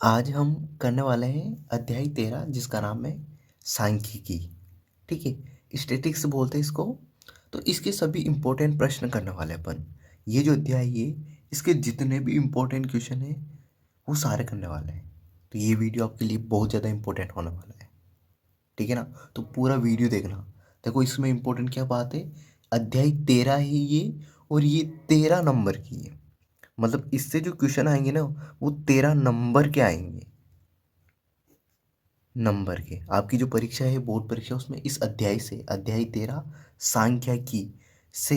आज हम करने वाले हैं अध्याय 13 जिसका नाम है सांख्यिकी। ठीक है, स्टैटिक्स बोलते हैं इसको। तो इसके सभी इंपॉर्टेंट प्रश्न करने वाले अपन। ये जो अध्याय है इसके जितने भी इंपॉर्टेंट क्वेश्चन हैं वो सारे करने वाले हैं। तो ये वीडियो आपके लिए बहुत ज़्यादा इंपॉर्टेंट होने वाला है। ठीक है ना, तो पूरा वीडियो देखना। देखो इसमें इंपॉर्टेंट क्या बात है, अध्याय 13 है ये, और ये 13 नंबर की है। मतलब इससे जो क्वेश्चन आएंगे ना वो 13 नंबर के आएंगे। नंबर के आपकी जो परीक्षा है बोर्ड परीक्षा, उसमें इस अध्याय से अध्याय 13 सांख्यिकी से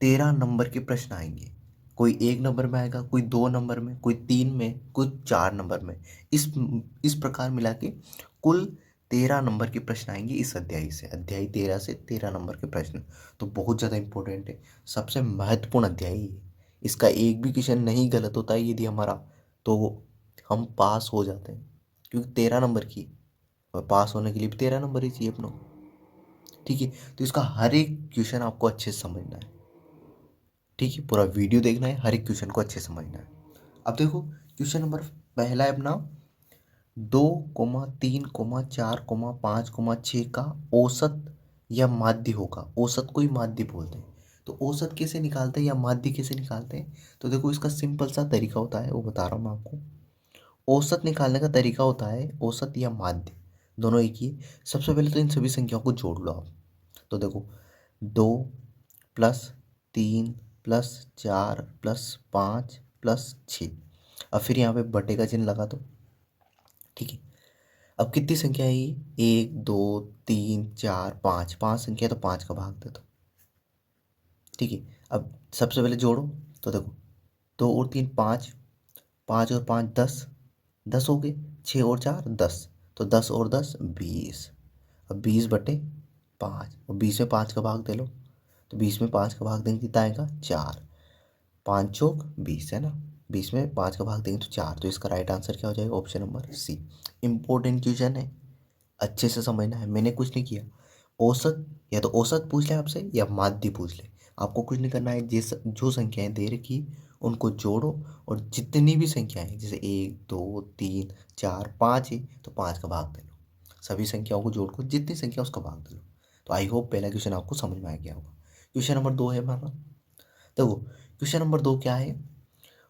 13 नंबर के प्रश्न आएंगे। कोई 1 नंबर में आएगा, कोई 2 नंबर में, कोई 3 में, कोई 4 नंबर में। इस प्रकार मिला के कुल 13 नंबर के प्रश्न आएंगे इस अध्याय से। अध्याय 13 से 13 नंबर के प्रश्न तो बहुत ज़्यादा इंपॉर्टेंट है। सबसे महत्वपूर्ण अध्याय है। इसका एक भी क्वेश्चन नहीं गलत होता है यदि हमारा, तो हम पास हो जाते हैं, क्योंकि 13 नंबर की, और पास होने के लिए भी 13 नंबर ही चाहिए अपनों। ठीक है, तो इसका हर एक क्वेश्चन आपको अच्छे से समझना है। ठीक है, पूरा वीडियो देखना है, हर एक क्वेश्चन को अच्छे से समझना है। अब देखो क्वेश्चन नंबर पहला है अपना 2,3,4,5,6 का औसत या माध्य होगा। औसत को ही माध्य बोलते हैं। तो औसत कैसे निकालते हैं या माध्य कैसे निकालते हैं, तो देखो इसका सिंपल सा तरीका होता है, वो बता रहा हूँ मैं आपको। औसत निकालने का तरीका होता है औसत या माध्य, दोनों एक ही है। सबसे पहले तो इन सभी संख्याओं को जोड़ लो आप। तो देखो 2+3+4+5+6, अब फिर यहाँ पे बटे का चिन्ह लगा दो। ठीक है, अब कितनी संख्या है ये, 1, 2, 3, 4, 5, 5 संख्या, तो 5 का भाग दे दो। ठीक है, अब सबसे पहले जोड़ो। तो देखो 2 और 3 5, 5 और 5 10, 10 हो गए, 6 और 4 10, तो 10 और 10 20। अब 20/5, और 20 में 5 का भाग दे लो। तो 20 में 5 का भाग देंगे कितना आएगा, 4। 5 चौक 20 है ना, 20 में 5 का भाग देंगे तो 4। तो इसका राइट आंसर क्या हो जाएगा, option number C. Important question है, अच्छे से समझना है। मैंने कुछ नहीं किया, औसत या तो औसत पूछ ले आपसे या माध्य पूछ ले, आपको कुछ नहीं करना है। जिस जो संख्याएं दे रखी उनको जोड़ो, और जितनी भी संख्याएं जैसे 1, 2, 3, 4, 5 है तो 5 का भाग दे लो। सभी संख्याओं को जोड़ को जितनी संख्या उसका भाग दे लो। तो आई होप पहला क्वेश्चन आपको समझ में आ गया होगा। क्वेश्चन नंबर 2 है हमारा। देखो क्वेश्चन नंबर 2 क्या है,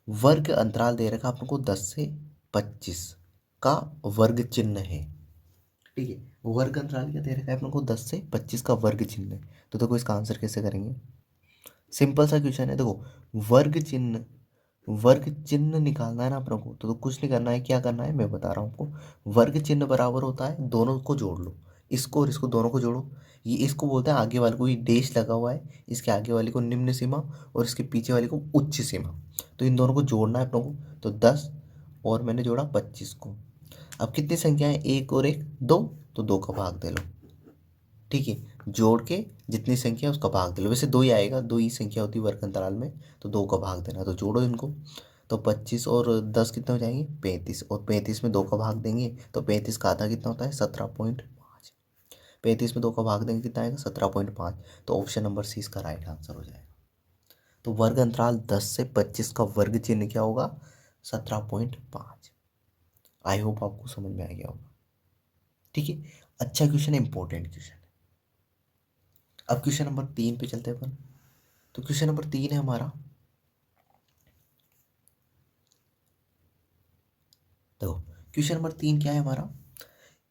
वर्ग अंतराल दे रखा आपको 10 से 25 का वर्ग चिन्ह है। ठीक है, वर्ग अंतराल क्या दे रखा है अपने को, 10 से 25 का वर्ग चिन्ह है। तो देखो इसका आंसर कैसे करेंगे, सिंपल सा क्वेश्चन है। देखो वर्ग चिन्ह निकालना है ना अपने को, तो कुछ नहीं करना है। क्या करना है मैं बता रहा हूँ आपको। वर्ग चिन्ह बराबर होता है, दोनों को जोड़ लो, इसको और इसको दोनों को जोड़ो। ये इसको बोलते हैं आगे वाले को, ये डेश लगा हुआ है, इसके आगे वाले को निम्न सीमा और इसके पीछे वाले को उच्च सीमा। तो इन दोनों को जोड़ना है अपनों को। तो 10 और मैंने जोड़ा 25 को। अब कितनी संख्या है, 1 और 1 2, तो 2 का भाग दे लो। ठीक है, जोड़ के जितनी संख्या उसका भाग दे लो। वैसे 2 ही आएगा, 2 ही संख्या होती है वर्ग अंतराल में, तो 2 का भाग देना। तो जोड़ो इनको। तो 25 और 10 कितने हो जाएंगे, 35, और 35 में 2 का भाग देंगे तो 35 का आधा कितना होता है, 17.5। 35 में 2 का भाग देंगे कितना आएगा, 17.5। तो ऑप्शन नंबर सी इसका राइट आंसर हो जाएगा। तो वर्ग अंतराल 10 से 25 का वर्ग चिन्ह क्या होगा, 17.5। आई होप आपको समझ में आ गया होगा। ठीक है, अच्छा क्वेश्चन है, इंपॉर्टेंट क्वेश्चन है। अब क्वेश्चन नंबर 3 पे चलते हैं अपन। तो क्वेश्चन नंबर 3 है हमारा, देखो क्वेश्चन नंबर 3 क्या है हमारा,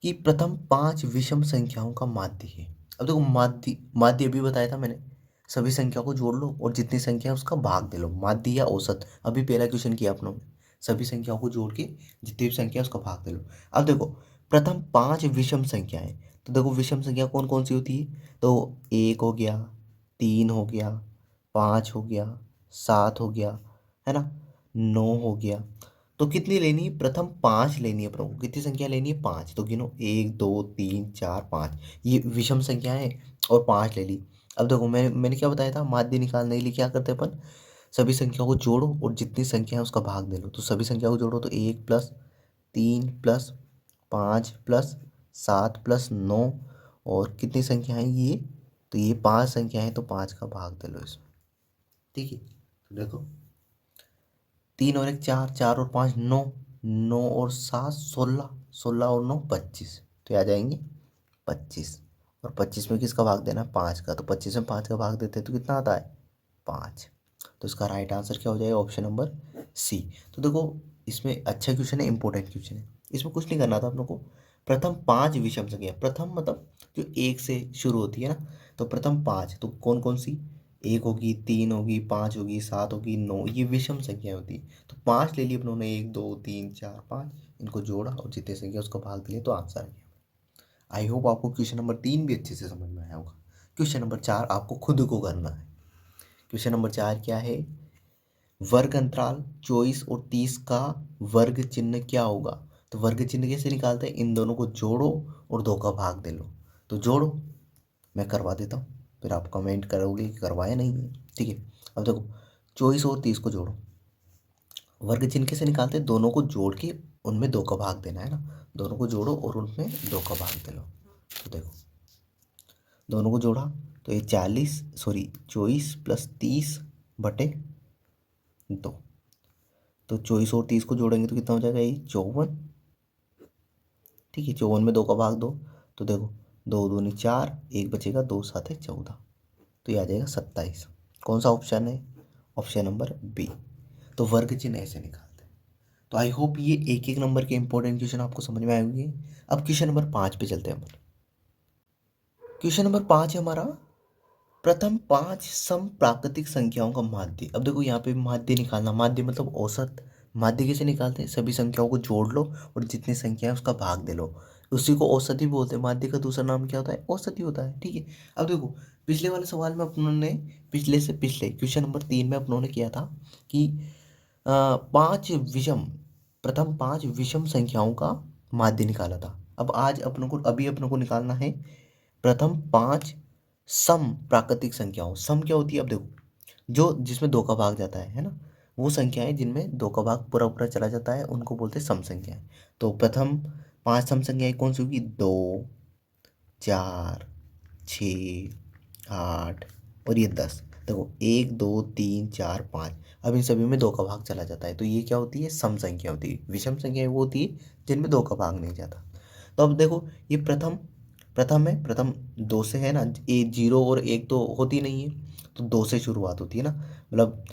कि प्रथम 5 विषम संख्याओं का माध्य है। अब देखो माध्य माध्य अभी बताया था मैंने, सभी संख्या को जोड़ लो और जितनी संख्या है उसका भाग दे लो। माध्य या औसत अभी पहला क्वेश्चन किया अपनों ने, सभी संख्याओं को जोड़ के जितनी भी संख्या है उसका भाग दे लो। अब देखो प्रथम 5 विषम संख्याएं, तो देखो विषम संख्या कौन कौन सी होती है, तो 1 हो गया, 3 हो गया, 5 हो गया, 7 हो गया, है ना, 9 हो गया। तो कितनी लेनी है, प्रथम 5 लेनी है प्रभु। कितनी संख्या लेनी है, 5। तो गिनो 1, 2, 3, 4, 5, ये विषम संख्या है और 5 ले ली। अब देखो मैंने क्या बताया था, माध्य निकालने के लिए क्या करते हैं अपन, सभी संख्या को जोड़ो और जितनी संख्या है उसका भाग दे लो। तो सभी संख्या को जोड़ो तो 1+3+5+7+9, और कितनी संख्या है ये, तो ये 5 संख्या है, तो 5 का भाग दे लो इसमें। ठीक है, तो देखो 3 और 1 4, 4 और 5 9, 9 और 7 16, 16 और 9 25, तो ये आ जाएंगे 25। और 25 में किसका भाग देना है? 5 का। तो 25 में 5 का भाग देते हैं तो कितना आता है? 5। तो इसका राइट आंसर क्या हो जाएगा? Option number C. तो देखो इसमें अच्छा क्वेश्चन है, इंपॉर्टेंट क्वेश्चन है। इसमें कुछ नहीं करना था आप लोग को। प्रथम 5 विषम संख्या, प्रथम मतलब जो 1 से शुरू होती है ना, तो प्रथम 5 तो कौन कौन सी? 1 होगी, 3 होगी, 5 होगी, 7 होगी, 9, ये विषम संख्या होती है। तो 5 ले ली अपनों ने, 1 2 3 4 5, इनको जोड़ा और जितने संख्या उसका भाग दिया तो आंसर आ गया। आई होप आपको क्वेश्चन नंबर 3 भी अच्छे से समझ में आया होगा। क्वेश्चन नंबर 4 आपको खुद को करना है। क्वेश्चन नंबर 4 क्या है? वर्ग अंतराल 24 और 30 का वर्ग चिन्ह क्या होगा? तो वर्ग चिन्ह कैसे निकालते हैं? इन दोनों को जोड़ो और 2 का भाग दे लो। तो जोड़ो, मैं करवा देता हूँ, फिर आप कमेंट करोगे कि करवाया नहीं है। ठीक है, अब देखो 24 और 30 को जोड़ो। वर्ग चिन्ह कैसे निकालते हैं? दोनों को जोड़ के उनमें 2 का भाग देना है ना। दोनों को जोड़ो और उनमें 2 का भाग दे लो। तो देखो दोनों को जोड़ा तो ये 24 प्लस 30 बटे 2। तो 24 और 30 को जोड़ेंगे तो कितना हो जाएगा? ये 54। ठीक है, 54 में 2 का भाग दो, तो देखो 2 दूनी 4, 1 बचेगा, 2 7 है 14, तो ये आ जाएगा 27। कौन सा ऑप्शन है? Option number B. तो वर्ग चिन्ह ऐसे निकालते हैं। तो आई होप ये एक एक नंबर के इंपॉर्टेंट क्वेश्चन आपको समझ में आए होंगे। अब क्वेश्चन नंबर 5 पे चलते हैं हम। क्वेश्चन नंबर 5 है हमारा, प्रथम 5 सम प्राकृतिक संख्याओं का माध्य। अब देखो यहाँ पे माध्य निकालना, माध्य मतलब औसत। माध्य कैसे निकालते हैं? सभी संख्याओं को जोड़ लो और जितनी संख्या है उसका भाग दे लो, उसी को औसत ही बोलते हैं। माध्य का दूसरा नाम क्या होता है? औसत ही होता है। ठीक है, अब देखो पिछले वाले सवाल में अपनों ने, पिछले से पिछले क्वेश्चन नंबर 3 में अपनों ने किया था कि 5 विषम, प्रथम 5 विषम संख्याओं का माध्य निकाला था। अब आज अपनों को, अभी अपनों को निकालना है प्रथम 5 सम प्राकृतिक संख्याओं। सम क्या होती है? अब देखो जो जिसमें 2 का भाग जाता है ना, वो संख्याएं जिनमें 2 का भाग पूरा पूरा चला जाता है उनको बोलते हैं सम संख्याएं। तो प्रथम 5 सम संख्याएं कौन सी होगी? 2 4 6 8 और ये 10। देखो 1 2 3 4 5, अब इन सभी में 2 का भाग चला जाता है, तो ये क्या होती है? सम संख्या होती है। विषम संख्या वो होती है जिनमें 2 का भाग नहीं जाता। तो अब देखो ये प्रथम, प्रथम है, प्रथम 2 से है ना, ए 0 और 1 तो होती नहीं है, तो 2 से शुरुआत होती है ना। मतलब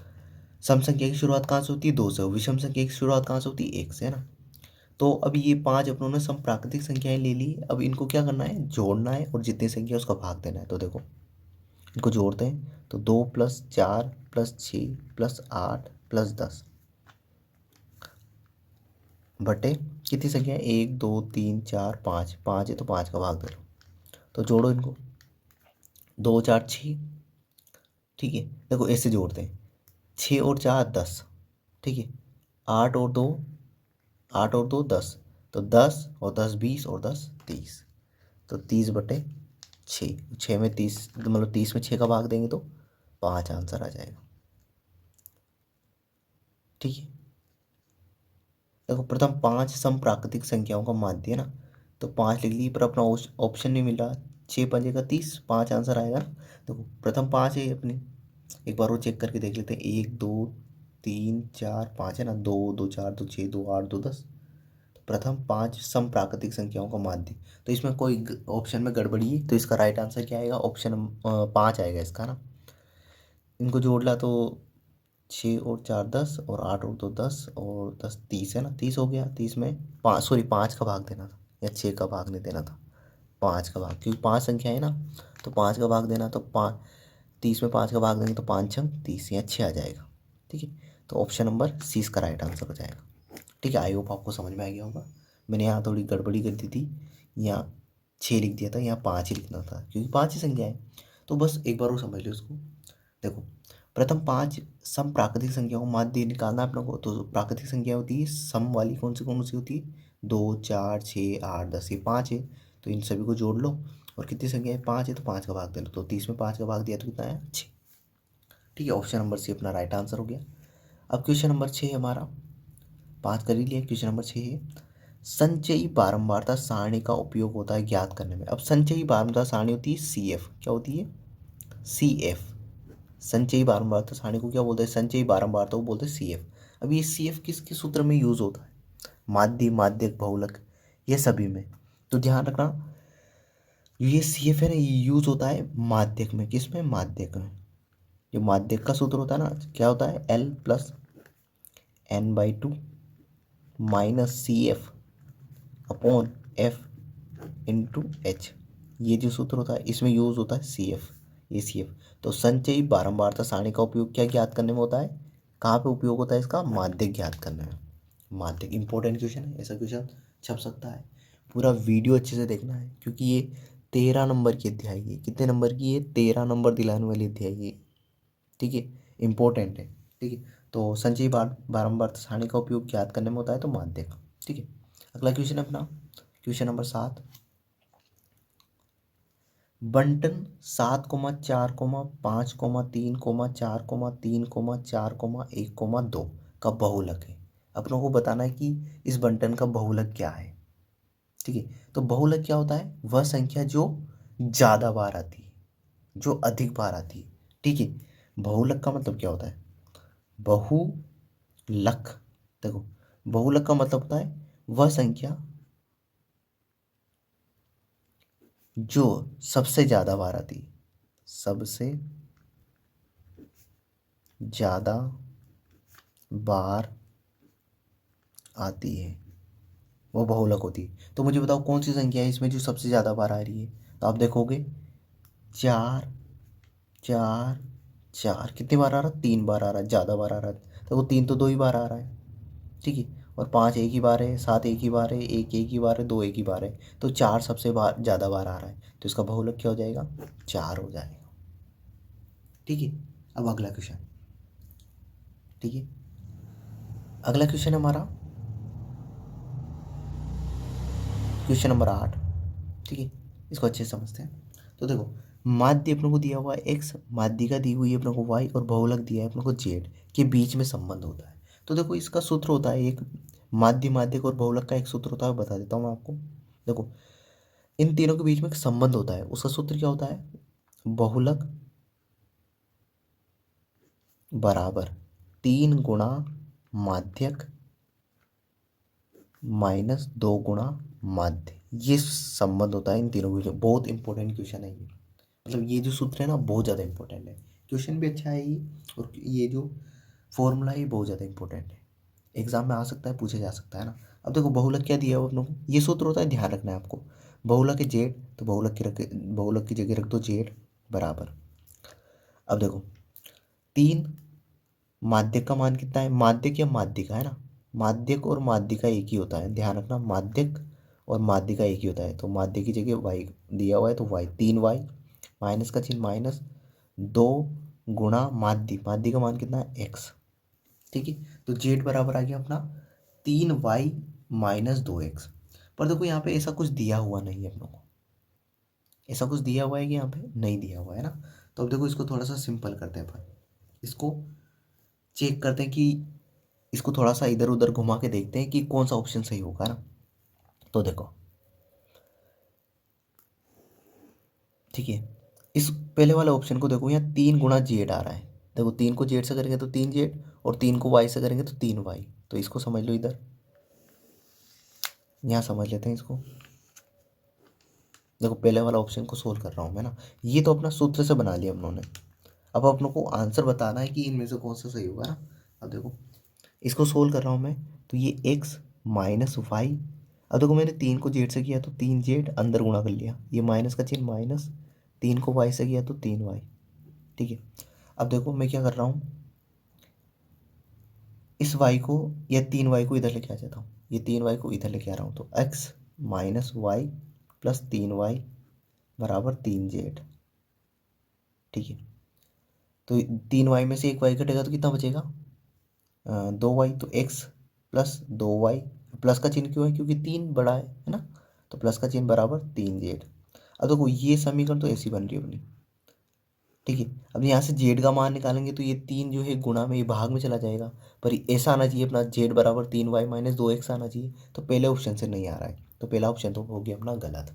सम संख्या की शुरुआत कहाँ से होती है? 2 से। और विषम संख्या की शुरुआत कहाँ से होती है? 1 से, है ना। तो अब ये 5 अपनों ने सम प्राकृतिक संख्याएं ले ली। अब इनको क्या करना है? जोड़ना है और जितनी संख्या उसका भाग देना है। तो देखो इनको जोड़ते हैं तो 2 प्लस 4 प्लस 6 प्लस 8 प्लस 10 बटे कितनी संख्या है? 1 2 3 4 5, 5 है तो 5 का भाग दे लो। तो जोड़ो इनको, 2 4 6। ठीक है, देखो ऐसे जोड़ते हैं, 6 और 4 10। ठीक है, 8 और 2, 8 और 2 10, तो 10 और 10 20 और 10 30, तो 30 बटे 6। 6 में 30 मतलब 30 में 6 का भाग देंगे तो 5 आंसर आ जाएगा। ठीक है, देखो प्रथम 5 सम प्राकृतिक संख्याओं का माध्य है ना, तो 5 लिख ली, पर अपना ऑप्शन नहीं मिल रहा। 6 5 का 30, 5 आंसर आएगा ना। देखो प्रथम 5 है अपनी, एक बार वो चेक करके देख लेते हैं। 1 2 3 4 5 है ना, 2 2 4 2 6 2 8 2 10। तो प्रथम 5 सम प्राकृतिक संख्याओं का माध्य, तो इसमें कोई ऑप्शन में गड़बड़ी है, तो इसका राइट आंसर क्या आएगा? ऑप्शन 5 आएगा इसका ना। इनको जोड़ ला तो 6 और 4 10 और 8 और 2 10 और 10 30 है ना, 30 हो गया। 30 में 5, सॉरी 5 का भाग देना था, या 6 का भाग नहीं देना था, 5 का भाग, क्योंकि 5 संख्या है ना, तो 5 का भाग देना। तो 5, 30 में 5 का भाग देंगे तो 5 छंग 30, या 6 आ जाएगा। ठीक है, तो ऑप्शन नंबर सी इसका राइट आंसर हो जाएगा। ठीक है, आई होप आपको समझ में आ गया होगा। मैंने यहाँ थोड़ी गड़बड़ी कर दी थी, यहाँ 6 लिख दिया था, यहाँ 5 ही लिखना था क्योंकि 5 ही संख्या है। तो बस एक बार वो समझ लो उसको। देखो प्रथम 5 सम प्राकृतिक संख्याओं को माध्य निकालना है अपने को। तो प्राकृतिक संख्या होती है सम वाली, कौन सी होती है? 2 4 6 8 10, ये 5 है, तो इन सभी को जोड़ लो और कितनी संख्या है? 5 है, तो 5 का भाग दे लो। तो 30 में 5 का भाग दिया तो कितना है? 6। ठीक है, ऑप्शन नंबर सी अपना राइट आंसर हो गया। अब क्वेश्चन नंबर 6 है हमारा, 5 कर ही लिया, क्वेश्चन नंबर 6 है, संचयी बारंबारता सारणी का उपयोग होता है ज्ञात करने में। अब संचयी बारंबारता सारणी होती है सी एफ, क्या होती है? C F. संचयी बारंबारता सारणी को क्या बोलते हैं? संचयी बारंबारता को बोलते हैं सी एफ। अब ये सी एफ किस किस सूत्र में यूज होता है? माध्य, माध्यक, बहुलक, ये सभी में। तो ध्यान रखना ये सी एफ है ना, ये यूज होता है माध्यक में। किस में? माध्यक में। जो माध्यक का सूत्र होता है ना, क्या होता है? L plus N/2 minus C F upon F into H. ये जो सूत्र होता है इसमें यूज होता है सी एफ, ये सी एफ। तो संचयी बारंबारता सारणी का उपयोग क्या ज्ञात करने में होता है? कहाँ पे उपयोग होता है इसका? माध्यक ज्ञात करने में। माध्यक इंपॉर्टेंट क्वेश्चन है, ऐसा क्वेश्चन छप सकता है। पूरा वीडियो अच्छे से देखना है क्योंकि ये 13 नंबर की अध्याय है। कितने नंबर की? ये 13 नंबर दिलाने वाली अध्याय है, ठीक है, इंपॉर्टेंट है, ठीक है। तो संचयी बारंबारता सारणी का उपयोग ज्ञात करने में होता है तो माध्यक, ठीक है। अगला क्वेश्चन है अपना क्वेश्चन नंबर 7। बंटन 7,4,5,3,4,3,4,1,2 का बहुलक है। अपनों को बताना है कि इस बंटन का बहुलक क्या है, ठीक है। तो बहुलक क्या होता है? वह संख्या जो ज्यादा बार आती है, जो अधिक बार आती है, ठीक है। बहुलक का मतलब क्या होता है? बहुलक, देखो, बहुलक का मतलब होता है वह संख्या जो सबसे ज्यादा बार आती है, सबसे ज्यादा बार आती है, वो बहुलक होती है। तो मुझे बताओ कौन सी संख्या है इसमें जो सबसे ज्यादा बार आ रही है? तो आप देखोगे 4 4 4 कितनी बार आ रहा है? 3 बार आ रहा है, ज्यादा बार आ रहा है। तो वो 3 तो 2 ही बार आ रहा है, ठीक है। और 5 एक ही बार है, 7 एक ही बार है, 1 एक ही बार है, 2 एक ही बार है। तो 4 सबसे ज्यादा बार आ रहा है, तो इसका बहुलक क्या हो जाएगा? 4 हो जाएगा, ठीक है। अब अगला क्वेश्चन, ठीक है। अगला क्वेश्चन हमारा क्वेश्चन नंबर 8, ठीक है। इसको अच्छे से समझते हैं। तो देखो, माध्य अपने को दिया हुआ है एक्स, माध्यिका दी हुई है अपने को वाई, और बहुलक दिया है अपने को जेड, के बीच में संबंध होता है। तो देखो इसका सूत्र होता है एक, माध्य, माध्यक और बहुलक का एक सूत्र होता है, बता देता हूँ मैं आपको। देखो, इन तीनों के बीच में एक संबंध होता है, उसका सूत्र क्या होता है? बहुलक बराबर 3 गुणा माध्यक माइनस 2 गुणा माध्य। ये संबंध होता है इन तीनों के बीच में। बहुत इंपॉर्टेंट क्वेश्चन है ये, मतलब ये जो सूत्र है ना बहुत ज़्यादा इंपॉर्टेंट है। क्वेश्चन भी अच्छा है ये, और ये जो फॉर्मूला है ये बहुत ज़्यादा इंपॉर्टेंट है, एग्जाम में आ सकता है, पूछा जा सकता है ना। अब देखो बहुलक क्या दिया है अपनों को, ये सूत्र होता है, ध्यान रखना है आपको। बहुलक है जेड, तो बहुलक की जगह रख दो जेड बराबर। अब देखो 3, माध्यक का मान कितना है? माध्यक या माध्यिका है ना, माध्यक और माध्यिका एक ही होता है, ध्यान रखना। माध्यक और माध्यिका एक ही होता है। तो माध्यक की जगह वाई दिया हुआ है, तो वाई 3y, माइनस का चिन्ह माइनस, 2 गुणा माध्य, माध्य का मान कितना है? x, ठीक है। तो जेड बराबर आ गया अपना 3y माइनस 2x। पर देखो यहाँ पे ऐसा कुछ दिया हुआ नहीं है अपनों को, ऐसा कुछ दिया हुआ है कि यहाँ पे नहीं दिया हुआ है ना। तो अब देखो इसको थोड़ा सा सिंपल करते हैं अपन, इसको चेक करते हैं कि इसको थोड़ा सा इधर उधर घुमा के देखते हैं कि कौन सा ऑप्शन सही होगा ना। तो देखो, ठीक है, इस पहले वाले ऑप्शन को देखो, यहाँ 3 गुणा जेड आ रहा है। देखो 3 को जेड से करेंगे तो 3 जेड, और 3 को वाई से करेंगे तो 3 वाई। तो इसको समझ लो इधर, यहाँ समझ लेते हैं इसको। देखो पहले वाला ऑप्शन को सोल्व कर रहा हूँ मैं ना, ये तो अपना सूत्र से बना लिया हम लोगों ने। अब अपनों को आंसर बताना है कि इनमें से कौन सा सही होगा ना। अब देखो इसको सोल्व कर रहा हूँ मैं, तो ये एक्स माइनस वाई। अब देखो मैंने 3 को जेड से किया तो 3 जेड, अंदर गुणा कर लिया, ये माइनस का चिन्ह माइनस, 3 को वाई से किया तो 3 वाई, ठीक है। अब देखो मैं क्या कर रहा हूँ, इस वाई को या 3 वाई को इधर लेके आ जाता हूँ, ये 3 वाई को इधर लेके आ रहा हूँ, तो X minus Y plus 3 Y बराबर 3 जेड, ठीक है। तो 3 वाई में से 1 वाई घटेगा तो कितना बचेगा? 2 वाई। तो एक्स प्लस 2 वाई, प्लस का चिन्ह क्यों है? क्योंकि 3 बड़ा है ना, तो प्लस का चिन्ह बराबर 3 जेड। अब देखो ये समीकरण तो ऐसी बन रही है अपनी, ठीक है। अब यहाँ से जेड का मान निकालेंगे तो ये 3 जो है गुणा में, ये भाग में चला जाएगा, पर ऐसा आना चाहिए अपना जेड बराबर 3 वाई माइनस 2 एक्स आना चाहिए। तो पहले ऑप्शन से नहीं आ रहा है, तो पहला ऑप्शन तो हो गया अपना गलत,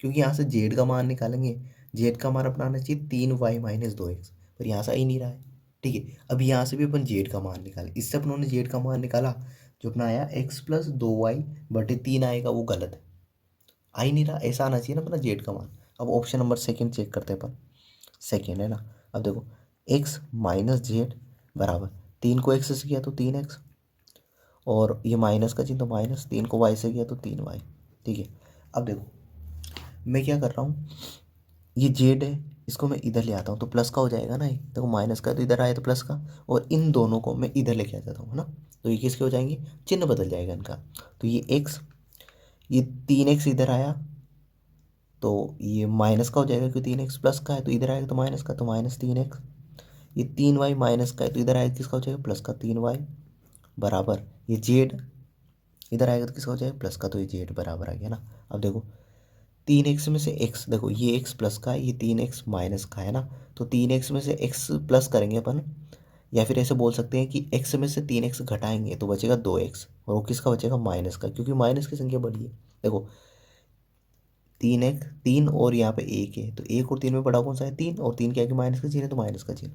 क्योंकि यहाँ से जेड का मान निकालेंगे, जेड का मान अपना आना चाहिए 3 वाई माइनस 2 एक्स, पर यहाँ से आ ही नहीं रहा है, ठीक है। अब यहाँ से भी अपन जेड का मान निकालें, इससे अपनों ने जेड का मान निकाला जो अपना आया x+2y/3 आएगा वो गलत है, आ ही नहीं रहा। ऐसा आना चाहिए ना अपना जेड का मान। अब ऑप्शन नंबर सेकंड चेक करते हैं अपन, सेकंड है ना। अब देखो x-z बराबर 3 को x से किया तो 3x, और ये माइनस का चिन्ह तो माइनस, 3 को y से किया तो 3y। ठीक है, अब देखो मैं क्या कर रहा हूँ, ये जेड है, इसको मैं इधर ले आता हूँ तो प्लस का हो जाएगा ना। ये देखो माइनस का तो इधर आया तो प्लस का, और इन दोनों को मैं इधर लेके आ जाता हूँ, है ना। तो ये किसके हो जाएंगे, चिन्ह बदल जाएगा इनका। तो ये x, ये 3x इधर आया तो ये माइनस का हो जाएगा, क्योंकि 3x प्लस का है तो इधर आएगा तो माइनस का, तो -3x। ये 3y माइनस का है तो इधर आएगा किसका हो जाएगा, प्लस का 3y बराबर ये जेड, इधर आएगा तो किसका हो जाएगा, प्लस का, तो ये जेड बराबर आ गया ना। अब देखो 3x में से x, देखो ये x प्लस का है, ये 3x माइनस का है ना। तो 3x में से x प्लस करेंगे अपन, या फिर ऐसे बोल सकते हैं कि x में से 3x घटाएंगे तो बचेगा 2x, और वो किसका बचेगा, माइनस का, क्योंकि माइनस की संख्या बड़ी है। देखो 3x, 3 और यहाँ पे 1 है, तो 1 और 3 में बड़ा कौन सा है, 3, और 3 क्या है कि माइनस का चिन्ह है तो माइनस का चिन्ह,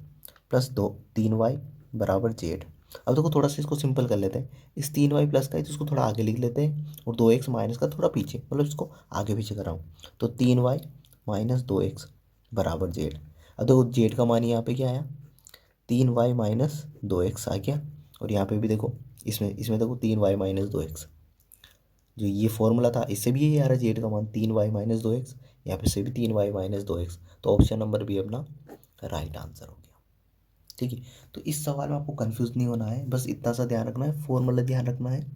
प्लस 2 3y बराबर जेड। अब देखो थोड़ा सा इसको सिंपल कर लेते हैं, इस 3y प्लस का है तो इसको थोड़ा आगे लिख लेते हैं, और 2x माइनस का थोड़ा पीछे, मतलब इसको आगे पीछे कर रहा हूँ। तो 3y माइनस 2x बराबर जेड। अब देखो जेड का मान यहाँ पे क्या आया, 3y माइनस 2x आ गया, और यहाँ पे भी देखो इसमें इसमें देखो 3y माइनस 2x, जो ये फॉर्मूला था इससे भी यही आ रहा है, जेड का मान 3y माइनस 2x, यहाँ पे से भी 3y माइनस 2x। तो ऑप्शन नंबर बी अपना राइट आंसर हो गया। ठीक है, तो इस सवाल में आपको कंफ्यूज नहीं होना है, बस इतना सा ध्यान रखना है, फॉर्मूला ध्यान रखना है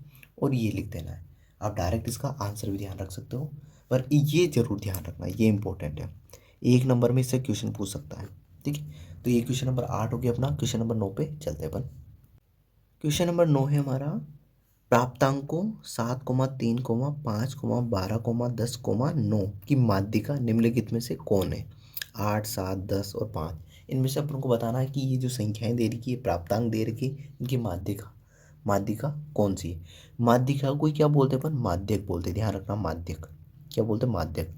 और ये लिख देना है। आप डायरेक्ट इसका आंसर भी ध्यान रख सकते हो, पर ये जरूर ध्यान रखना है, ये इंपॉर्टेंट है, 1 नंबर में इससे क्वेश्चन पूछ सकता है। ठीक है, तो ये क्वेश्चन नंबर 8 हो गया अपना। क्वेश्चन नंबर 9 पे चलते हैं अपन। क्वेश्चन नंबर 9 है हमारा, प्राप्तांकों 7,3,5,12,10,9 की माध्यिका निम्नलिखित में से कौन है। 8, 7, 10 और 5, इनमें से अपन को बताना है कि ये जो संख्याएं दे रखी है, प्राप्तांक दे रखी है, इनकी माध्यिका, माध्यिका कौन सी है। माध्यिका को क्या बोलते हैं अपन, माध्यक बोलते हैं, ध्यान रखना, माध्यक क्या बोलते हैं, माध्यक।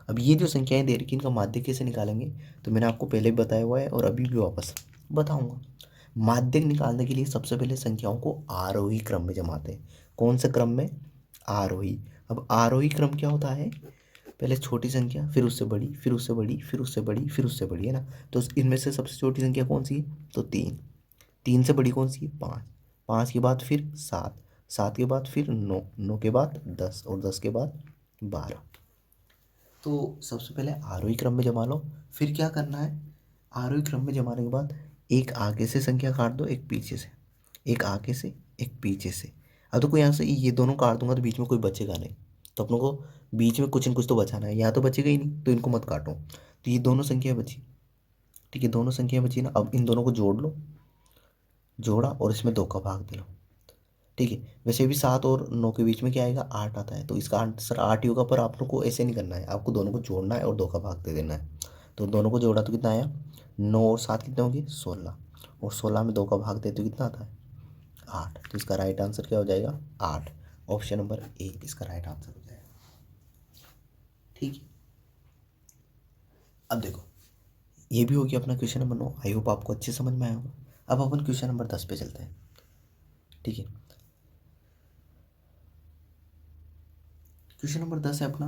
अब ये जो संख्याएं दे रखी है, इनका माध्यक कैसे निकालेंगे, तो मैंने आपको पहले भी बताया हुआ है और अभी भी वापस बताऊंगा। माध्यक निकालने के लिए सबसे पहले संख्याओं को आरोही क्रम में जमाते हैं। कौन से क्रम में, आरोही। अब आरोही क्रम क्या होता है, पहले छोटी संख्या, फिर उससे बड़ी, फिर उससे बड़ी, फिर उससे बड़ी, फिर उससे बड़ी, है ना। तो इनमें से सबसे छोटी संख्या कौन सी है, तो 3, 3 से बड़ी कौन सी है, 5, 5 के बाद फिर 7, 7 के बाद फिर 9, 9 के बाद 10 और 10 के बाद 12। तो सबसे पहले आरोही क्रम में जमा लो। फिर क्या करना है, आरोही क्रम में जमाने के बाद एक आगे से संख्या काट दो, एक पीछे से, एक आगे से एक पीछे से। अब देखो यहाँ से ये दोनों काट दूंगा तो बीच में कोई बचेगा नहीं, तो अपनों को बीच में कुछ न कुछ तो बचाना है, यहाँ तो बचेगा ही नहीं, तो इनको मत काटो। तो ये दोनों संख्या बची, ठीक है, दोनों संख्या बची ना। अब इन दोनों को जोड़ लो, जोड़ा और इसमें 2 का भाग दे लो। ठीक है, वैसे भी 7 और 9 के बीच में क्या आएगा, 8 आता है, तो इसका आंसर 8 ही होगा। पर आप लोग को ऐसे नहीं करना है, आपको दोनों को जोड़ना है और 2 का भाग दे देना है। तो दोनों को जोड़ा तो कितना आया, 9 और 7 कितने होंगे, 16, और 16 में 2 का भाग दे तो कितना आता है, 8। तो इसका राइट आंसर क्या हो जाएगा, 8। ऑप्शन नंबर ए इसका राइट आंसर हो जाएगा। ठीक है, अब देखो ये भी हो गया अपना क्वेश्चन नंबर 9। आई होप आपको अच्छे समझ में आया होगा। अब अपन क्वेश्चन नंबर 10 पे चलते हैं। ठीक है, क्वेश्चन नंबर 10 है अपना,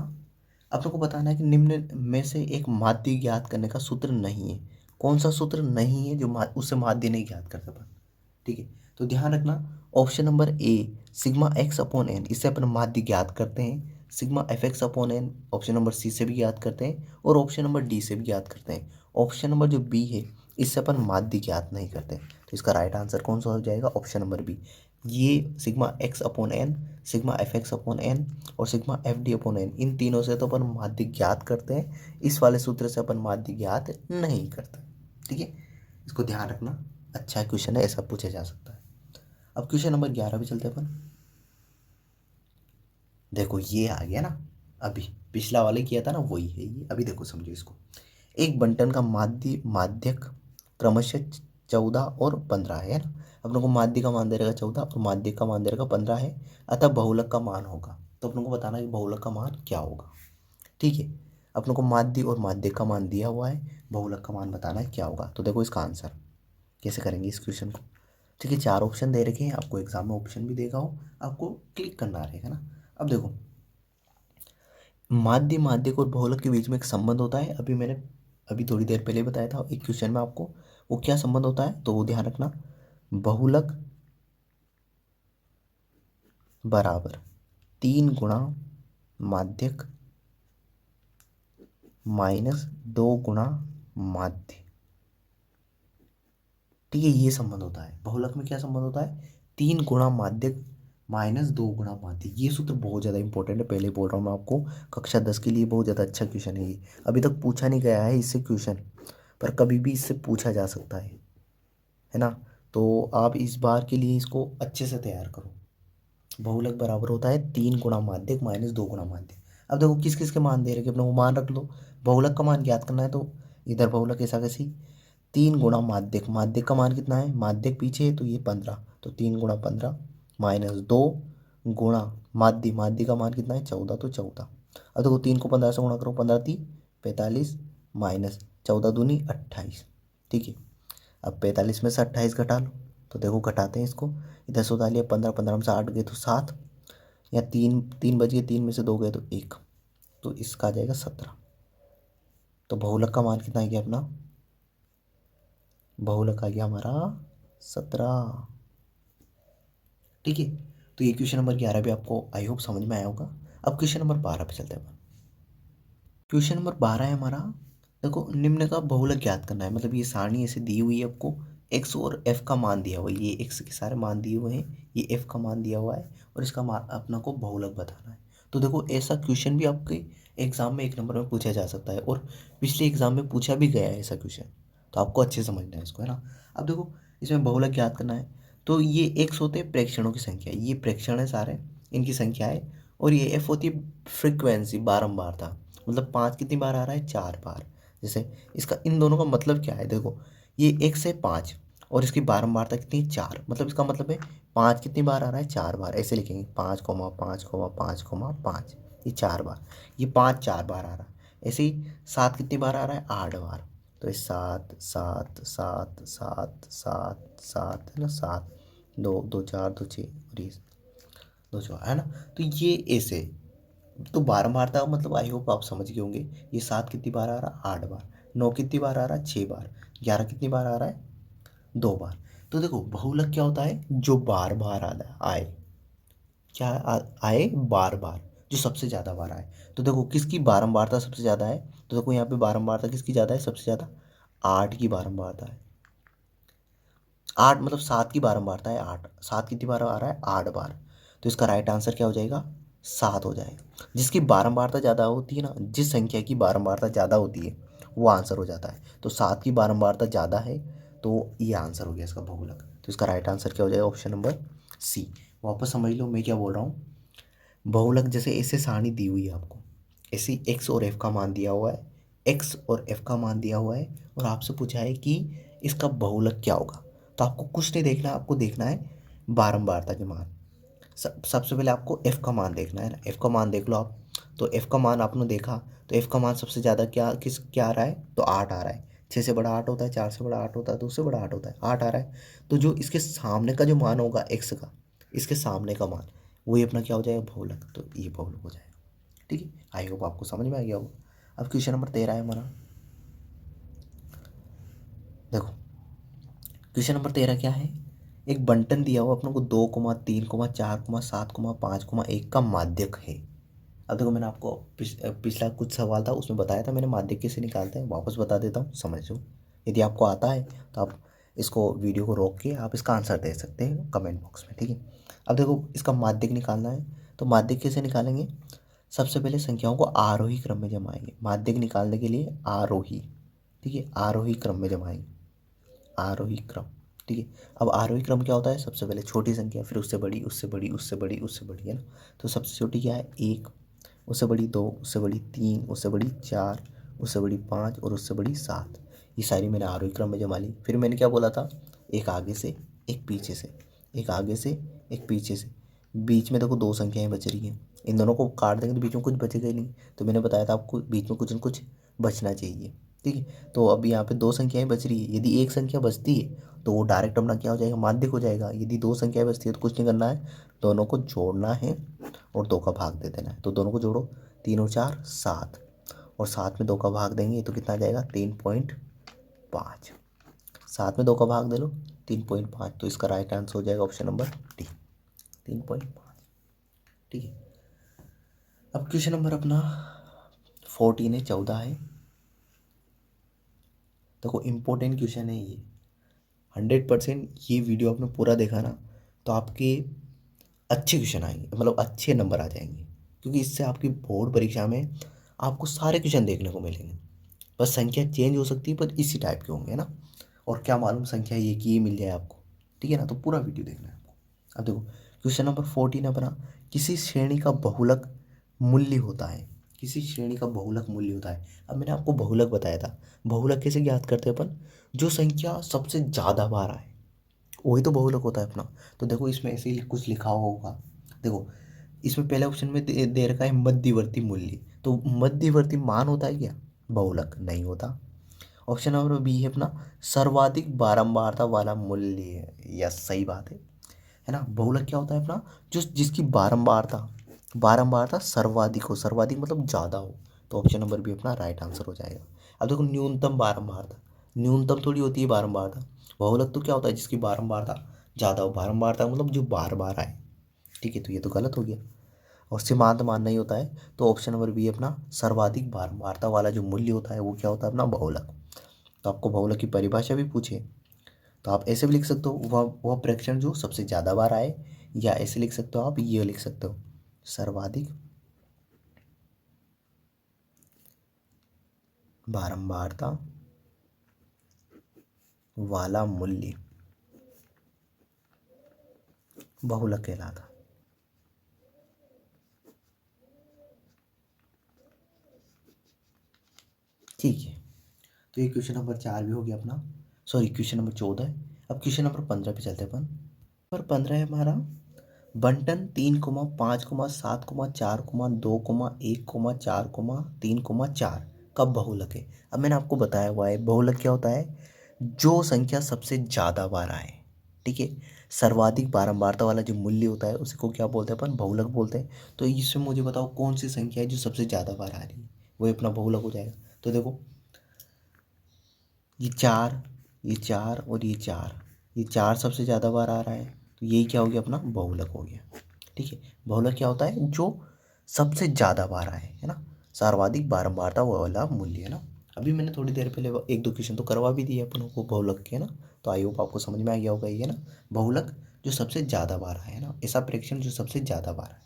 आप लोग को बताना है कि निम्न में से एक माध्य ज्ञात करने का सूत्र नहीं है। कौन सा सूत्र नहीं है जो उससे माध्य नहीं ज्ञात कर सकता। ठीक है, तो ध्यान रखना, option number A sigma X upon N, इससे अपन माध्य ज्ञात करते हैं। Sigma F X upon N option number C से भी ज्ञात करते हैं, और ऑप्शन नंबर डी से भी ज्ञात करते हैं। ऑप्शन नंबर जो बी है, इससे अपन माध्य ज्ञात नहीं करते। तो इसका राइट आंसर कौन सा हो जाएगा, ऑप्शन नंबर बी। ये sigma X upon N, sigma F X upon N और sigma F D upon N, इन तीनों से तो अपन माध्य ज्ञात करते हैं, इस वाले सूत्र से अपन माध्य ज्ञात नहीं करते। ठीक है, इसको ध्यान रखना, अच्छा क्वेश्चन है, ऐसा पूछा जा सकता है। अब क्वेश्चन नंबर 11 पे चलते हैं अपन। देखो ये आ गया ना, अभी पिछला वाले किया था ना वही है ये। अभी देखो समझो इसको, एक बंटन का माध्यक क्रमशः 14 और 15 है ना। अपनों को माध्य का मान दे रहेगा 14 और माध्य का मान दे रहेगा 15 है, अतः बहुलक का मान होगा। तो अपनों को बताना है कि बहुलक का मान क्या होगा। ठीक है, अपनों को माध्य और माध्यक का मान दिया हुआ है, बहुलक का मान बताना है क्या होगा। तो देखो इसका आंसर कैसे करेंगे इस क्वेश्चन को। ठीक है, 4 ऑप्शन दे रखे हैं आपको, एग्जाम में ऑप्शन भी देगा हो, आपको क्लिक करना रहेगा ना। अब देखो, माध्य, माध्यक और बहुलक के बीच में एक संबंध होता है। अभी थोड़ी देर पहले बताया था एक क्वेश्चन में आपको, वो क्या संबंध होता है, तो वो ध्यान रखना। बहुलक बराबर 3 गुणा माध्यक -2 गुणा माध्य। ठीक है, ये संबंध होता है। बहुलक में क्या संबंध होता है, 3 गुणा माध्यक -2 गुणा माध्य। ये सूत्र बहुत ज़्यादा इंपॉर्टेंट है, पहले बोल रहा हूँ मैं आपको, कक्षा 10 के लिए बहुत ज़्यादा अच्छा क्वेश्चन है ये। अभी तक पूछा नहीं गया है इससे क्वेश्चन, पर कभी भी इससे पूछा जा सकता है ना। तो आप इस बार के लिए इसको अच्छे से तैयार करो। बहुलक बराबर होता है 3 गुणा माध्यक -2 गुणा माध्य। अब देखो किस किस के मान दे रखे, अपने वो मान रख लो। बहुलक का मान ज्ञात करना है, तो इधर बहुलक ऐसा कैसी, 3 गुणा माध्यक, माध्यक का मान कितना है, माध्यक पीछे है तो ये 15, तो 3 गुणा 15 -2 गुणा माध्य, माध्य का मान कितना है 14, तो 14। अब देखो 3 को 15 से गुणा करो, 15×3 = 45 -14×2 = 28। ठीक है, अब 45 में से 28 घटा लो, तो देखो घटाते हैं इसको, इधर से उतार लिया 15, 15 में से 8 गए तो 7, या 3 3 बच गए, 3 में से 2 गए तो 1, तो इसका आ जाएगा 17। तो बहुलक का मान कितना आ गया अपना, बहुलक आ गया हमारा 17। ठीक है, तो ये क्वेश्चन नंबर 11 भी आपको आई होप समझ में आया होगा। अब क्वेश्चन नंबर 12 पे चलते हैं। क्वेश्चन नंबर 12 है हमारा, देखो निम्न का बहुलक ज्ञात करना है। मतलब ये सारणी ऐसे दी हुई है आपको, एक्स और एफ का मान दिया हुआ है, ये एक्स के सारे मान दिए हुए हैं, ये एफ का मान दिया हुआ है, और इसका मान अपना को बहुलक बताना है। तो देखो ऐसा क्वेश्चन भी आपके एग्जाम में 1 नंबर में पूछा जा सकता है, और पिछले एग्जाम में पूछा भी गया है ऐसा क्वेश्चन, तो आपको अच्छे से समझना है इसको, है ना। अब देखो इसमें बहुलक ज्ञात करना है, तो ये एक्स होते हैं प्रेक्षणों की संख्या, ये प्रेक्षण है सारे, इनकी संख्या है, और ये एफ होती है फ्रिक्वेंसी, बारंबारता। मतलब 5 कितनी बार आ रहा है, 4 बार। जैसे इसका इन दोनों का मतलब क्या है, देखो ये एक्स है 5, और इसकी बारंबारता कितनी है 4, मतलब इसका मतलब है 5 कितनी बार आ रहा है, 4 बार। ऐसे लिखेंगे 5,5,5,5, ये 4 बार, ये 5 4 बार आ रहा है। ऐसे ही 7 कितनी बार आ रहा है, 8 बार। तो ये 7 7 7 7 7 7 है ना, 7 2 2 4 2 6 और ये 2 4 है ना। तो ये ऐसे, तो बारंबारता का मतलब आई होप आप समझ गए होंगे। ये 7 कितनी बार आ रहा है, 8 बार। 9 कितनी बार आ रहा है, 6 बार। 11 कितनी बार आ रहा है, 2 बार। तो देखो बहुलक क्या होता है, जो बार बार आए, क्या आए बार बार, जो सबसे ज़्यादा बार आए। तो देखो किसकी बारंबारता सबसे ज़्यादा है, तो देखो यहाँ पे बारंबारता किसकी ज़्यादा है, सबसे ज़्यादा 8 की बारंबारता है। 8 मतलब 7 की बारंबारता है 8, 7 कितनी बार आ रहा है, 8 बार। तो इसका राइट आंसर क्या हो जाएगा, 7 हो जाएगा। जिसकी बारंबारता ज़्यादा होती है ना, जिस संख्या की बारंबारता ज़्यादा होती है वो आंसर हो जाता है। तो 7 की बारंबारता ज़्यादा है, तो ये आंसर हो गया इसका बहुलक। तो इसका राइट आंसर क्या हो जाएगा, ऑप्शन नंबर सी। वापस समझ लो मैं क्या बोल रहा हूँ। बहुलक जैसे ऐसे सारणी दी हुई है आपको, ऐसे एक्स और एफ का मान दिया हुआ है, एक्स और एफ का मान दिया हुआ है, और आपसे पूछा है कि इसका बहुलक क्या होगा। तो आपको कुछ नहीं देखना, आपको देखना है बारंबारता के मान। सबसे पहले आपको एफ का मान देखना है ना, एफ का मान देख लो आप। तो एफ का मान आपने देखा, तो एफ का मान सबसे ज़्यादा क्या आ रहा है, तो 8 आ रहा है। 6 से बड़ा 8 होता है, 4 से बड़ा 8 होता है, 2 से बड़ा 8 होता है, 8 आ रहा है। तो जो इसके सामने का जो मान होगा एक्स का, इसके सामने का मान, वही अपना क्या हो जाएगा, बहुलक। तो ये बहुलक हो जाएगा। ठीक है, आई होप आपको समझ में आ गया होगा। अब क्वेश्चन नंबर 13 है हमारा, देखो क्वेश्चन नंबर 13 क्या है, एक बंटन दिया हुआ अपने को 2,3,4,7,5,1 का माध्यक है। अब देखो मैंने आपको पिछला कुछ सवाल था उसमें बताया था मैंने माध्यक कैसे निकालते हैं, वापस बता देता हूँ, समझो। यदि आपको आता है तो आप इसको वीडियो को रोक के आप इसका आंसर दे सकते हैं कमेंट बॉक्स में। ठीक है, अब देखो इसका माध्यक निकालना है, तो माध्यक कैसे निकालेंगे, सबसे पहले संख्याओं को आरोही क्रम में जमाएंगे। माध्यक निकालने के लिए आरोही, ठीक है, आरोही क्रम में जमाएंगे, आरोही क्रम। ठीक है, अब आरोही क्रम क्या होता है, सबसे पहले छोटी संख्या, फिर उससे बड़ी, उससे बड़ी, उससे बड़ी, उससे बड़ी, है ना। तो सबसे छोटी क्या है, 1, उससे बड़ी 2, उससे बड़ी 3, उससे बड़ी 4, उससे बड़ी 5 और उससे बड़ी 7। ये सारी मैंने आरोही क्रम में जमा ली। फिर मैंने क्या बोला था, एक आगे से एक पीछे से, एक आगे से एक पीछे से, बीच में देखो 2 संख्याएं बच रही हैं, इन दोनों को काट देंगे तो बीच में कुछ बचेगा ही नहीं। तो मैंने बताया था आपको बीच में कुछ न कुछ बचना चाहिए। ठीक है। तो अभी यहाँ पे दो संख्याएं बच रही है, यदि एक संख्या बचती है तो वो डायरेक्ट अपना क्या हो जाएगा, माध्यक हो जाएगा। यदि दो संख्याएं बचती है तो कुछ नहीं करना है, दोनों को जोड़ना है और दो का भाग दे देना है। तो दोनों को जोड़ो, 3 और 4 7, और 7 में 2 का भाग देंगे तो कितना आ जाएगा, 3.5। 7 में 2 का भाग दे लो, 3.5। तो इसका राइट आंसर हो जाएगा ऑप्शन नंबर डी, 3.5। ठीक है। अब क्वेश्चन नंबर अपना 14 है, 14 है। देखो इम्पोर्टेंट क्वेश्चन है ये, 100%। ये वीडियो आपने पूरा देखा ना तो आपके अच्छे क्वेश्चन आएंगे, मतलब अच्छे नंबर आ जाएंगे, क्योंकि इससे आपकी बोर्ड परीक्षा में आपको सारे क्वेश्चन देखने को मिलेंगे। बस संख्या चेंज हो सकती है पर इसी टाइप के होंगे ना, और क्या मालूम संख्या ये की ये मिल जाए आपको। ठीक है ना, तो पूरा वीडियो देखना है आपको। अब देखो क्वेश्चन नंबर 14 अपना, किसी श्रेणी का बहुलक मूल्य होता है, किसी श्रेणी का बहुलक मूल्य होता है। अब मैंने आपको बहुलक बताया था, बहुलक कैसे ज्ञात करते हैं अपन, जो संख्या सबसे ज़्यादा बार आए वही तो बहुलक होता है अपना। तो देखो इसमें ऐसे ही कुछ लिखा होगा, देखो इसमें पहले ऑप्शन में दे रखा है मध्यवर्ती मूल्य, तो मध्यवर्ती मान होता है क्या, बहुलक नहीं होता। ऑप्शन नंबर बी है अपना, सर्वाधिक बारंबारता वाला मूल्य है, यस सही बात है ना। बहुलक क्या होता है अपना, जो जिसकी बारंबारता बारंबारता सर्वाधिक हो, सर्वाधिक मतलब ज़्यादा हो। तो ऑप्शन नंबर बी अपना राइट आंसर हो जाएगा। अब देखो न्यूनतम बारंबारता, न्यूनतम थोड़ी होती है बारंबारता, बहुलक तो क्या होता है जिसकी बारंबारता ज़्यादा हो, बारंबारता मतलब जो बार बार आए। ठीक है, तो ये तो गलत हो गया, और सीमांत मान नहीं होता है। तो ऑप्शन नंबर बी अपना सर्वाधिक बारंबारता वाला जो मूल्य होता है वो क्या होता है अपना, बहुलक। तो आपको बहुलक की परिभाषा भी पूछे तो आप ऐसे भी लिख सकते हो, वह प्रेक्षण जो सबसे ज़्यादा बार आए, या ऐसे लिख सकते हो आप, ये लिख सकते हो सर्वाधिक बारंबारता वाला मूल्य बहुलक कहलाता। ठीक है, तो ये क्वेश्चन नंबर 4 भी हो गया अपना, सॉरी क्वेश्चन नंबर 14 है। अब क्वेश्चन नंबर 15 पे चलते हैं अपन। नंबर 15 है हमारा, बंटन 3,5,7,4,2,1,4,3,4 का बहुलक है। अब मैंने आपको बताया हुआ है बहुलक क्या होता है, जो संख्या सबसे ज़्यादा बार आए। ठीक है, सर्वाधिक बारंबारता वाला जो मूल्य होता है उसी को क्या बोलते हैं अपन, बहुलक बोलते हैं। तो इसमें मुझे बताओ कौन सी संख्या है जो सबसे ज़्यादा बार आ रही है, वही अपना बहुलक हो जाएगा। तो देखो ये 4, ये 4 और ये 4, ये 4 सबसे ज़्यादा बार आ रहा है, तो यही क्या हो गया अपना, बहुलक हो गया। ठीक है, बहुलक क्या होता है, जो सबसे ज़्यादा बार आए, है ना, सर्वाधिक बारंबारता वाला मूल्य, है ना। अभी मैंने थोड़ी देर पहले एक दो क्वेश्चन तो करवा भी दिए अपन को बहुलक के, है ना। तो आई होप आपको समझ में आ गया होगा ये, है ना। बहुलक जो सबसे ज़्यादा बार आए, है ना, ऐसा प्रेक्षण जो सबसे ज़्यादा बार आए।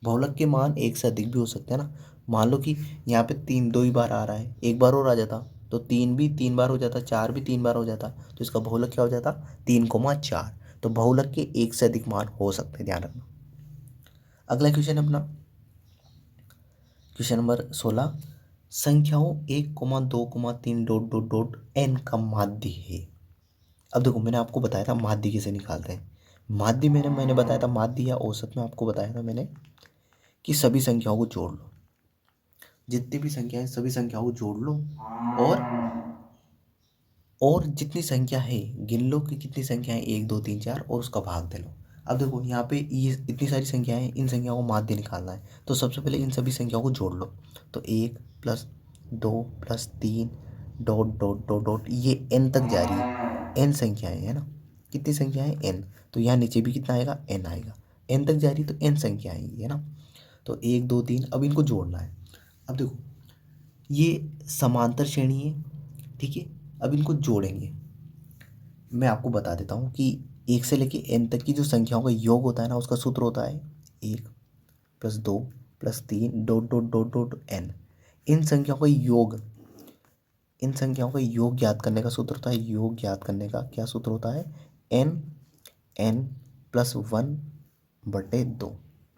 बहुलक के मान एक से अधिक भी हो सकते हैं ना। मान लो कि यहाँ पे 3 2 ही बार आ रहा है, एक बार और आ जाता तो 3 भी 3 बार हो जाता, 4 भी 3 बार हो जाता, तो इसका बहुलक क्या हो जाता, 3,4। तो बहुलक के एक से अधिक मान हो सकते हैं, ध्यान रखना। अगला क्वेश्चन अपना क्वेश्चन नंबर 16, संख्याओं 1,2,3 डॉट डॉट डॉट एन का माध्य है। अब देखो मैंने आपको बताया था माध्य किसे निकालते हैं, माध्य मैंने बताया था, माध्य या औसत में आपको बताया था मैंने कि सभी संख्याओं को जोड़ लो, जितनी भी संख्याएं सभी संख्याओं को जोड़ लो, और जितनी संख्या है गिन लो कि कितनी संख्या है, 1 2 3 4, और उसका भाग दे लो। अब देखो यहाँ पे ये इतनी सारी संख्याएं हैं, इन संख्याओं को माध्य निकालना है। तो सबसे पहले इन सभी संख्याओं को जोड़ लो, तो 1 plus 2 plus 3 dot dot dot dot, ये एन तक जा रही है, एन संख्याएं है ना, कितनी संख्या है एन, तो यहाँ नीचे भी कितना आएगा, एन आएगा, एन तक जा रही है तो एन संख्या आएंगी, है ना। तो 1 2 3, अब इनको जोड़ना है। अब देखो ये समांतर श्रेणी है, ठीक है। अब इनको जोड़ेंगे, मैं आपको बता देता हूँ कि 1 से लेके एन तक की जो संख्याओं का योग होता है ना, उसका सूत्र होता है 1 plus 2 plus 3 dot dot dot dot N. इन संख्याओं का योग, इन संख्याओं का योग ज्ञात करने का सूत्र होता है, योग ज्ञात करने का क्या सूत्र होता है, एन एन प्लस 1/2,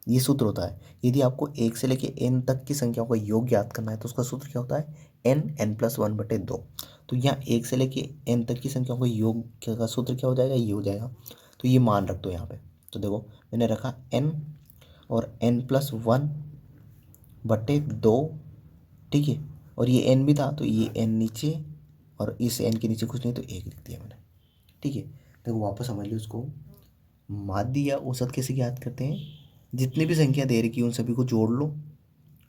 ये सूत्र होता है। यदि आपको 1 से लेके एन तक की संख्याओं का योग ज्ञात करना है तो उसका सूत्र क्या होता है, एन एन प्लस 1/2। तो यहाँ 1 से लेके एन तक की संख्याओं का योग का सूत्र क्या हो जाएगा, ये हो जाएगा। तो ये मान रख दो यहाँ पे, तो देखो मैंने रखा एन और एन प्लस 1/2, ठीक है। और ये n भी था तो ये n नीचे, और इस n के नीचे कुछ नहीं तो 1 लिख दिया मैंने। ठीक है, देखो वापस समझ लो इसको। माध्य या औसत कैसे ज्ञात करते हैं? जितनी भी संख्या दे रखी है उन सभी को जोड़ लो,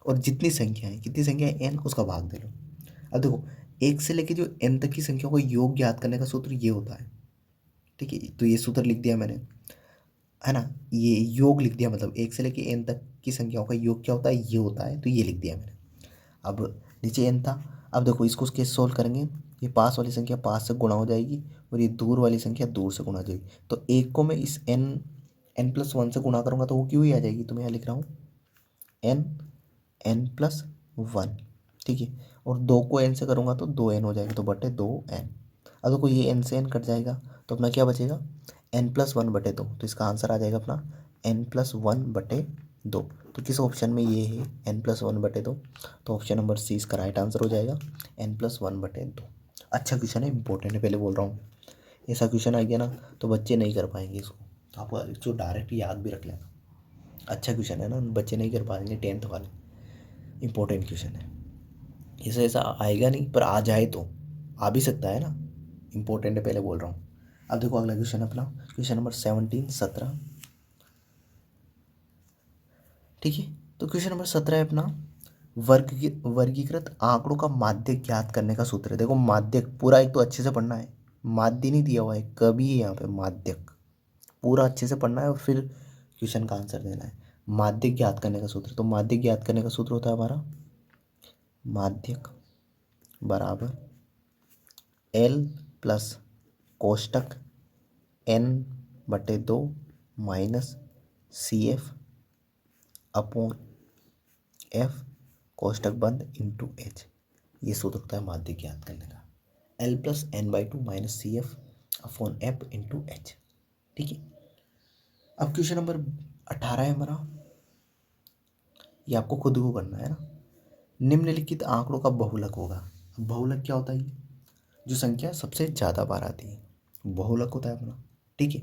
और जितनी संख्या है, कितनी संख्या है n, उसका भाग दे लो। अब देखो 1 से लेके जो n तक की संख्या को योग ज्ञात करने का सूत्र ये होता है। ठीक है, तो ये सूत्र लिख दिया मैंने, है ना। ये योग लिख दिया, मतलब 1 से लेके n तक की संख्याओं का योग क्या होता है, ये होता है, तो ये लिख दिया मैंने। अब नीचे n था, अब देखो इसको कैसे सोल्व करेंगे। ये पास वाली संख्या 5 से गुणा हो जाएगी, और ये दूर वाली संख्या दूर से गुणा हो जाएगी। तो एक को मैं इस n+1 से गुणा करूँगा तो वो क्यों ही आ जाएगी, तो मैं यहाँ लिख रहा हूँ n+1। ठीक है, और 2 को n से करूँगा तो 2n हो जाएगा, तो बटे 2n। अब देखो ये n से n कट जाएगा तो अपना क्या बचेगा, n+1/2। तो इसका आंसर आ जाएगा अपना n+1/2। तो किस ऑप्शन में ये है n+1/2, तो ऑप्शन नंबर सी इसका राइट आंसर हो जाएगा, n+1/2। अच्छा क्वेश्चन है, इंपॉर्टेंट है, पहले बोल रहा हूँ। ऐसा क्वेश्चन आ गया ना तो बच्चे नहीं कर पाएंगे इसको, तो आपको जो डायरेक्ट याद भी रख लेना। अच्छा क्वेश्चन है ना, बच्चे नहीं कर पाएंगे 10th वाले, इंपॉर्टेंट क्वेश्चन है। इसे ऐसा आएगा नहीं, पर आ जाए तो आ भी सकता है ना, इंपॉर्टेंट है, पहले बोल रहा हूँ। अब देखो अगला क्वेश्चन अपना, क्वेश्चन नंबर 17। ठीक है, तो क्वेश्चन नंबर 17 है अपना, वर्गीकृत आंकड़ों का माध्य ज्ञात करने का सूत्र है। देखो माध्य पूरा एक तो अच्छे से पढ़ना है, माध्य नहीं दिया हुआ है कभी, यहाँ पे माध्यक पूरा अच्छे से पढ़ना है और फिर क्वेश्चन का आंसर देना है। माध्यक ज्ञात करने का सूत्र, तो माध्यक ज्ञात करने का सूत्र होता है हमारा, माध्यक बराबर L प्लस कोष्टक n/2 minus CF upon F कोष्टक बंद इंटू H। ये सूत्र होता है माध्य ज्ञात करने का, L+n/2 minus CF upon F into H। ठीक है, अब क्वेश्चन नंबर 18 है हमारा, ये आपको खुद को करना है ना। निम्नलिखित आंकड़ों का बहुलक होगा। बहुलक क्या होता है, ये जो संख्या सबसे ज़्यादा बार आती है बहुलक होता है अपना। ठीक है,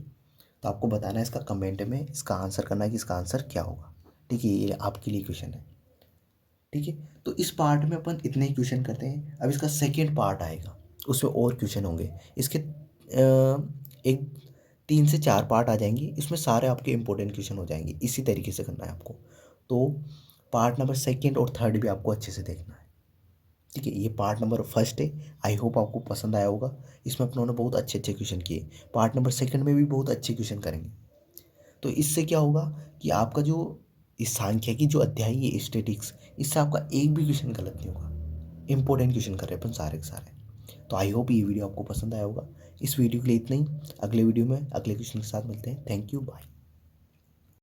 तो आपको बताना है इसका कमेंट में, इसका आंसर करना है कि इसका आंसर क्या होगा। ठीक है, ये आपके लिए क्वेश्चन है। ठीक है, तो इस पार्ट में अपन इतने ही क्वेश्चन करते हैं। अब इसका सेकेंड पार्ट आएगा, उसमें और क्वेश्चन होंगे इसके, एक 3 से 4 पार्ट आ जाएंगे, इसमें सारे आपके इंपॉर्टेंट क्वेश्चन हो जाएंगे। इसी तरीके से करना है आपको, तो पार्ट नंबर सेकेंड और थर्ड भी आपको अच्छे से देखना है। ठीक है, ये पार्ट नंबर फर्स्ट है, आई होप आपको पसंद आया होगा। इसमें अपनों ने बहुत अच्छे अच्छे क्वेश्चन किए, पार्ट नंबर सेकंड में भी बहुत अच्छे क्वेश्चन करेंगे। तो इससे क्या होगा कि आपका जो इस सांख्यिकी जो अध्याय है स्टैटिक्स, इससे आपका एक भी क्वेश्चन गलत नहीं होगा। इंपॉर्टेंट क्वेश्चन कर रहे हैं अपन सारे के सारे। तो आई होप ये वीडियो आपको पसंद आया होगा। इस वीडियो के लिए इतना ही, अगले वीडियो में अगले क्वेश्चन के साथ मिलते हैं। Thank you, bye.